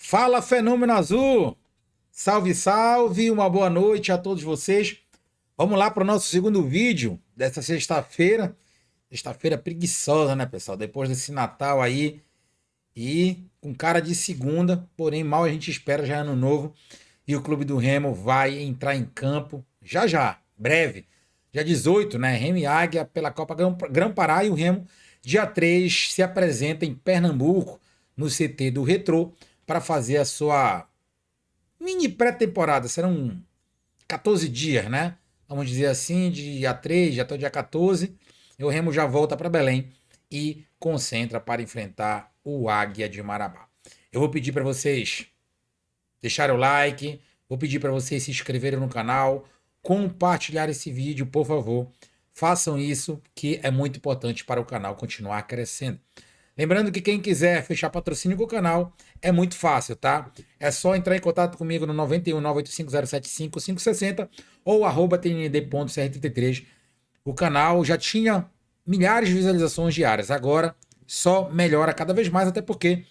Fala, Fenômeno Azul! Salve, salve! Uma boa noite a todos vocês. Vamos lá para o nosso segundo vídeo dessa sexta-feira. Sexta-feira preguiçosa, né, pessoal? Depois desse Natal aí e com cara de segunda, porém mal a gente espera, já é ano novo. E o Clube do Remo vai entrar em campo já já, breve. Dia 18, né? Remo e Águia pela Copa Grã-Pará, e o Remo, dia 3, se apresenta em Pernambuco, no CT do Retrô, para fazer a sua mini pré-temporada. Serão 14 dias, né? Vamos dizer assim, de dia 3 até o dia 14. E o Remo já volta para Belém e concentra para enfrentar o Águia de Marabá. Eu vou pedir para vocês deixarem o like, vou pedir para vocês se inscreverem no canal, compartilhar esse vídeo, por favor. Façam isso, que é muito importante para o canal continuar crescendo. Lembrando que quem quiser fechar patrocínio com o canal é muito fácil, tá? É só entrar em contato comigo no 91 985 075 560 ou @tnd.cr33. O canal já tinha milhares de visualizações diárias, agora só melhora cada vez mais, até porque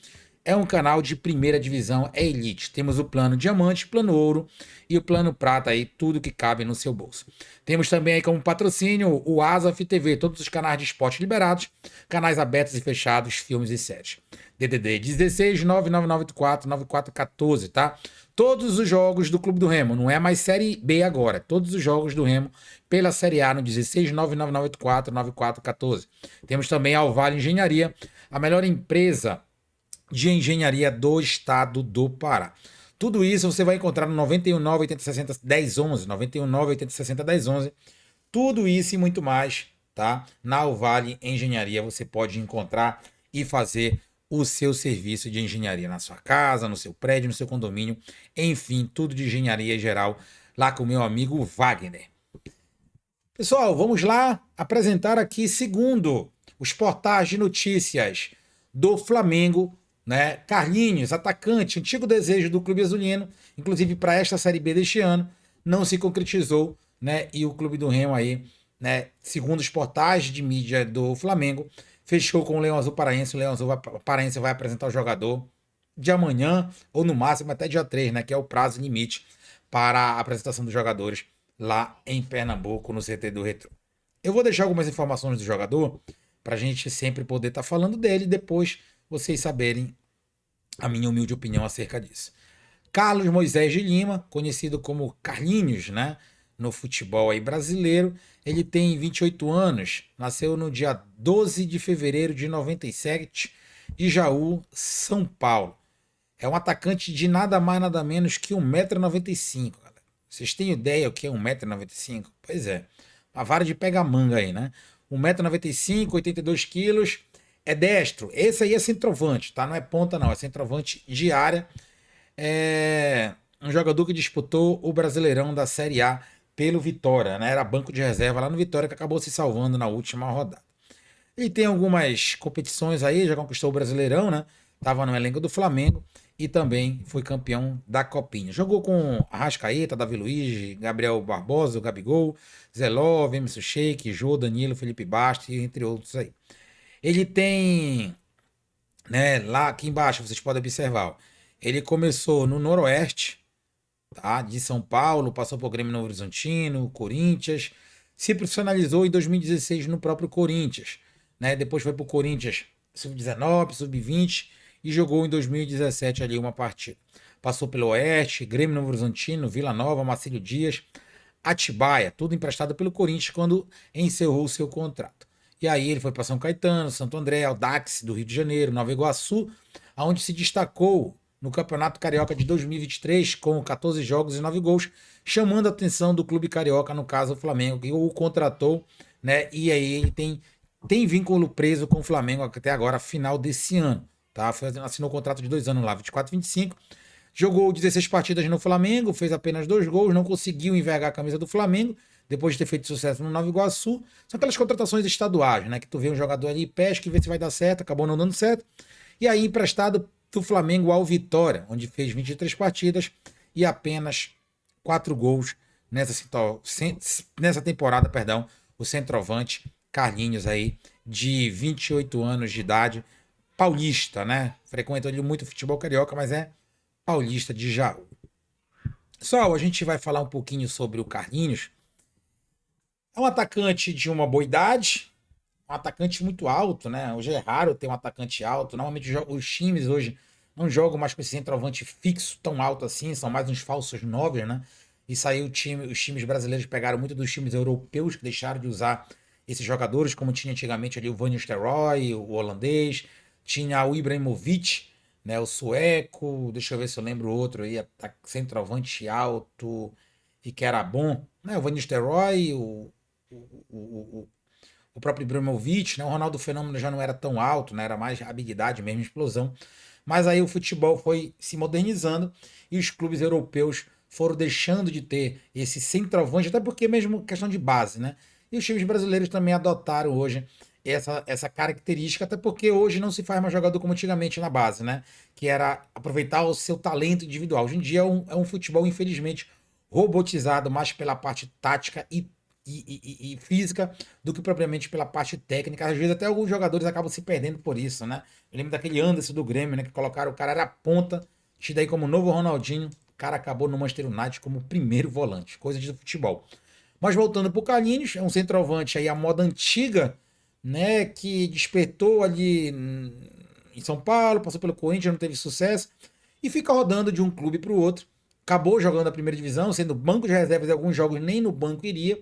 é um canal de primeira divisão, é elite. Temos o plano diamante, plano ouro e o plano prata aí, tudo que cabe no seu bolso. Temos também aí como patrocínio o Asaf TV, todos os canais de esporte liberados, canais abertos e fechados, filmes e séries. DDD 16 99984 9414, tá? Todos os jogos do Clube do Remo, não é mais Série B agora, todos os jogos do Remo pela Série A no 16 99984 9414. Temos também a Alvale Engenharia, a melhor empresa de engenharia do estado do Pará. Tudo isso você vai encontrar no 919 80 60 1011, 919 80 60 1011. Tudo isso e muito mais, tá? Na Alvale Engenharia você pode encontrar e fazer o seu serviço de engenharia na sua casa, no seu prédio, no seu condomínio, enfim, tudo de engenharia geral lá com o meu amigo Wagner. Pessoal, vamos lá apresentar aqui, segundo os portais de notícias do Flamengo, né? Carlinhos, atacante, antigo desejo do Clube Azulino, inclusive para esta Série B deste ano, não se concretizou, né? E o Clube do Remo aí, né? Segundo os portais de mídia do Flamengo, fechou com o Leão Azul Paraense. O Leão Azul Paraense vai apresentar o jogador de amanhã, ou no máximo até dia 3, né? Que é o prazo limite para a apresentação dos jogadores lá em Pernambuco, no CT do Retrô. Eu vou deixar algumas informações do jogador para a gente sempre poder estar falando dele, depois vocês saberem a minha humilde opinião acerca disso. Carlos Moisés de Lima, conhecido como Carlinhos, né, no futebol aí brasileiro, ele tem 28 anos, nasceu no dia 12 de fevereiro de 97, de Jaú, São Paulo. É um atacante de nada mais nada menos que 1,95 m, galera. Vocês têm ideia o que é 1,95 m? Pois é, uma vara de pega-manga aí, né? 1,95 m, 82 quilos, é destro. Esse aí é centroavante, tá? Não é ponta, não. É centroavante de área. É um jogador que disputou o Brasileirão da Série A pelo Vitória, né? Era banco de reserva lá no Vitória, que acabou se salvando na última rodada. Ele tem algumas competições aí, já conquistou o Brasileirão, né? Tava no elenco do Flamengo e também foi campeão da Copinha. Jogou com Arrascaeta, Davi Luiz, Gabriel Barbosa, o Gabigol, Zé Love, Emerson Sheik, Jô, Danilo, Felipe Bastos, entre outros aí. Ele tem, né, lá aqui embaixo, vocês podem observar, ó, ele começou no Noroeste, tá, de São Paulo, passou por Grêmio Novo Horizontino, Corinthians, se profissionalizou em 2016 no próprio Corinthians, né, depois foi para o Corinthians Sub-19, Sub-20 e jogou em 2017 ali uma partida. Passou pelo Oeste, Grêmio Novo Horizontino, Vila Nova, Marcílio Dias, Atibaia, tudo emprestado pelo Corinthians quando encerrou o seu contrato. E aí ele foi para São Caetano, Santo André, Audax do Rio de Janeiro, Nova Iguaçu, onde se destacou no Campeonato Carioca de 2023 com 14 jogos e 9 gols, chamando a atenção do clube carioca, no caso o Flamengo, que o contratou, né? E aí ele tem vínculo preso com o Flamengo até agora, final desse ano, tá? Assinou um contrato de 2 anos lá, 24, 25. Jogou 16 partidas no Flamengo, fez apenas 2 gols, não conseguiu envergar a camisa do Flamengo, depois de ter feito sucesso no Nova Iguaçu. São aquelas contratações estaduais, né? Que tu vê um jogador ali, pesca e vê se vai dar certo, acabou não dando certo. E aí emprestado do Flamengo ao Vitória, onde fez 23 partidas e apenas 4 gols nessa temporada, perdão, o centroavante Carlinhos aí, de 28 anos de idade, paulista, né? Frequenta ali muito futebol carioca, mas é Paulista de Jaú. Pessoal, a gente vai falar um pouquinho sobre o Carlinhos. É um atacante de uma boa idade, um atacante muito alto, né? Hoje é raro ter um atacante alto. Normalmente os times hoje não jogam mais com esse centroavante fixo tão alto assim, são mais uns falsos noves, né? Isso aí os times brasileiros pegaram muito dos times europeus que deixaram de usar esses jogadores, como tinha antigamente ali o Van Nistelrooy, o holandês, tinha o Ibrahimovic, né? O sueco, deixa eu ver se eu lembro outro aí, centroavante alto e que era bom, né? O Van Nistelrooy, o, o próprio Ibrahimovic, né? O Ronaldo Fenômeno já não era tão alto, né? Era mais habilidade mesmo, explosão. Mas aí o futebol foi se modernizando e os clubes europeus foram deixando de ter esse centroavante, até porque mesmo questão de base, né? E os times brasileiros também adotaram hoje essa característica, até porque hoje não se faz mais jogador como antigamente na base, né? Que era aproveitar o seu talento individual. Hoje em dia é um futebol, infelizmente, robotizado mais pela parte tática e física do que propriamente pela parte técnica. Às vezes até alguns jogadores acabam se perdendo por isso, né? Eu lembro daquele Anderson do Grêmio, né? Que colocaram o cara era ponta, tido aí como novo Ronaldinho. O cara acabou no Manchester United como primeiro volante, coisa de futebol. Mas voltando pro Carlinhos, é um centroavante aí a moda antiga, né? Que despertou ali em São Paulo, passou pelo Corinthians, não teve sucesso e fica rodando de um clube para o outro. Acabou jogando a primeira divisão, sendo banco de reservas em alguns jogos, nem no banco iria.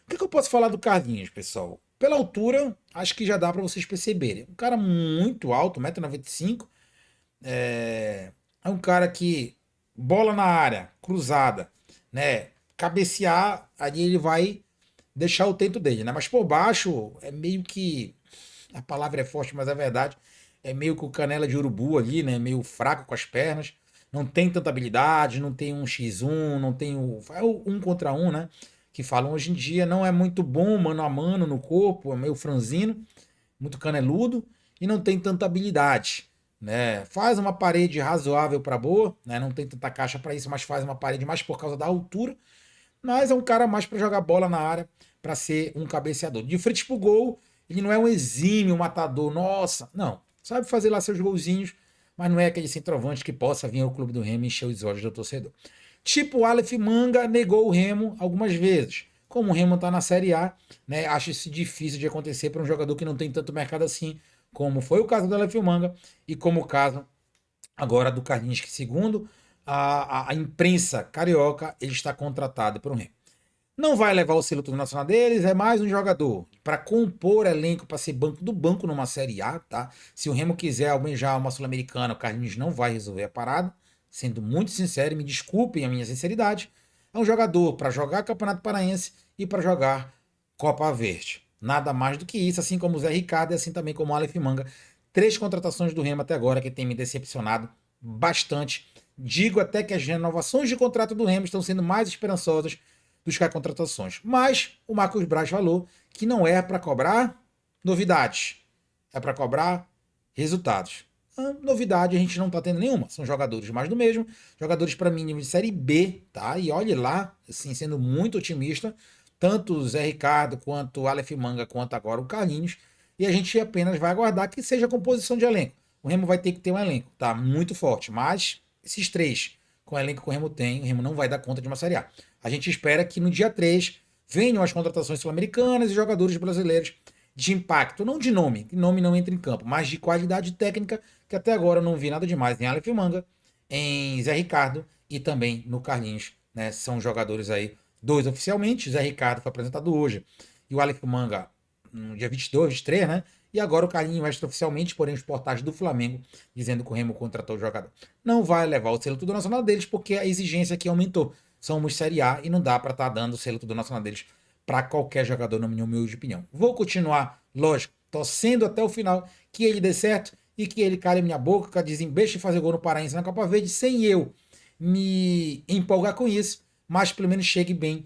O que eu posso falar do Carlinhos, pessoal? Pela altura, acho que já dá para vocês perceberem. Um cara muito alto, 1,95 m. É um cara que bola na área, cruzada, né? Cabecear, ali ele vai deixar o tento dele, né? Mas por baixo é meio que. A palavra é forte, mas é verdade. É meio que o canela de urubu ali, né? Meio fraco com as pernas. Não tem tanta habilidade, não tem um X1, não tem o. É o um contra um, né? Que falam hoje em dia. Não é muito bom mano a mano no corpo, é meio franzino, muito caneludo e não tem tanta habilidade. Né? Faz uma parede razoável para boa, né? Não tem tanta caixa para isso, mas faz uma parede mais por causa da altura. Mas é um cara mais para jogar bola na área, para ser um cabeceador. De frente pro gol, ele não é um exímio matador, nossa, não. Sabe fazer lá seus golzinhos, mas não é aquele centroavante que possa vir ao clube do Remo e encher os olhos do torcedor. Tipo, o Aleph Manga negou o Remo algumas vezes. Como o Remo está na Série A, né, acho isso difícil de acontecer para um jogador que não tem tanto mercado assim, como foi o caso do Aleph Manga e como o caso agora do Carlinhos, que segundo a imprensa carioca, ele está contratado para o Remo. Não vai levar o selo nacional deles, é mais um jogador para compor elenco, para ser banco do banco numa Série A, tá? Se o Remo quiser almejar uma Sul-Americana, o Carlinhos não vai resolver a parada. Sendo muito sincero, me desculpem a minha sinceridade. É um jogador para jogar Campeonato Paraense e para jogar Copa Verde. Nada mais do que isso, assim como o Zé Ricardo e assim também como o Aleph Manga. Três contratações do Remo até agora que tem me decepcionado bastante. Digo até que as renovações de contrato do Remo estão sendo mais esperançosas dos que as contratações. Mas o Marcos Braz falou que não é para cobrar novidades, é para cobrar resultados. A novidade a gente não está tendo nenhuma. São jogadores mais do mesmo, jogadores para mim de série B, tá? E olhe lá, assim, sendo muito otimista, tanto o Zé Ricardo quanto o Aleph Manga quanto agora o Carlinhos, e a gente apenas vai aguardar que seja composição de elenco. O Remo vai ter que ter um elenco, tá? Muito forte, mas esses três com o elenco que o Remo tem, o Remo não vai dar conta de uma Série A. A gente espera que no dia 3 venham as contratações sul-americanas e jogadores brasileiros de impacto, não de nome, que nome não entra em campo, mas de qualidade técnica, que até agora eu não vi nada demais em Aleph Manga, em Zé Ricardo e também no Carlinhos, né? São jogadores aí, dois oficialmente, o Zé Ricardo foi apresentado hoje e o Aleph Manga no dia 22, 23, né? E agora o Carlinhos extraoficialmente, porém os portais do Flamengo dizendo que o Remo contratou o jogador. Não vai levar o selo tudo nacional deles porque a exigência aqui aumentou. Somos Série A e não dá para estar dando o selo tudo nacional deles para qualquer jogador, na minha humilde opinião. Vou continuar, lógico, torcendo até o final que ele dê certo e que ele cale minha boca, desembeste de fazer gol no Paraense na Copa Verde, sem eu me empolgar com isso, mas pelo menos chegue bem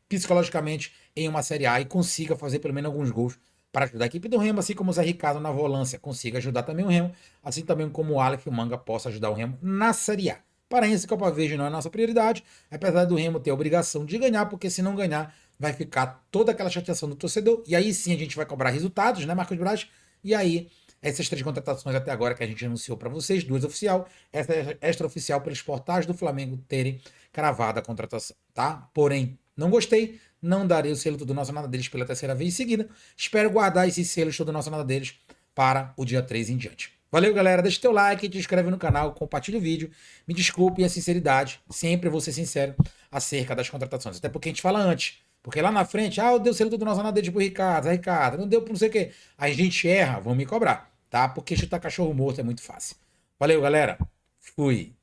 psicologicamente em uma Série A e consiga fazer pelo menos alguns gols para ajudar a equipe do Remo, assim como o Zé Ricardo na volância consiga ajudar também o Remo, assim também como o Aleph e o Manga possa ajudar o Remo na Série A. Paraense e Copa Verde não é a nossa prioridade, apesar do Remo ter a obrigação de ganhar, porque se não ganhar, vai ficar toda aquela chateação do torcedor, e aí sim a gente vai cobrar resultados, né, Marcos Braz? E aí Essas 3 contratações até agora que a gente anunciou para vocês, 2 oficial, essa é extraoficial pelos portais do Flamengo terem cravado a contratação, tá? Porém, não gostei, não darei o selo Tudo Nosso Nada Deles pela 3ª vez seguida. Espero guardar esses selos Tudo Nosso Nada Deles para o dia 3 em diante. Valeu, galera. Deixa teu like, te inscreve no canal, compartilha o vídeo. Me desculpe a sinceridade, sempre vou ser sincero acerca das contratações. Até porque a gente fala antes. Porque lá na frente, eu dei o selo Tudo Nosso Nada Deles pro Ricardo, não deu pro não sei o quê. A gente erra, vão me cobrar, tá? Porque chutar cachorro morto é muito fácil. Valeu, galera. Fui.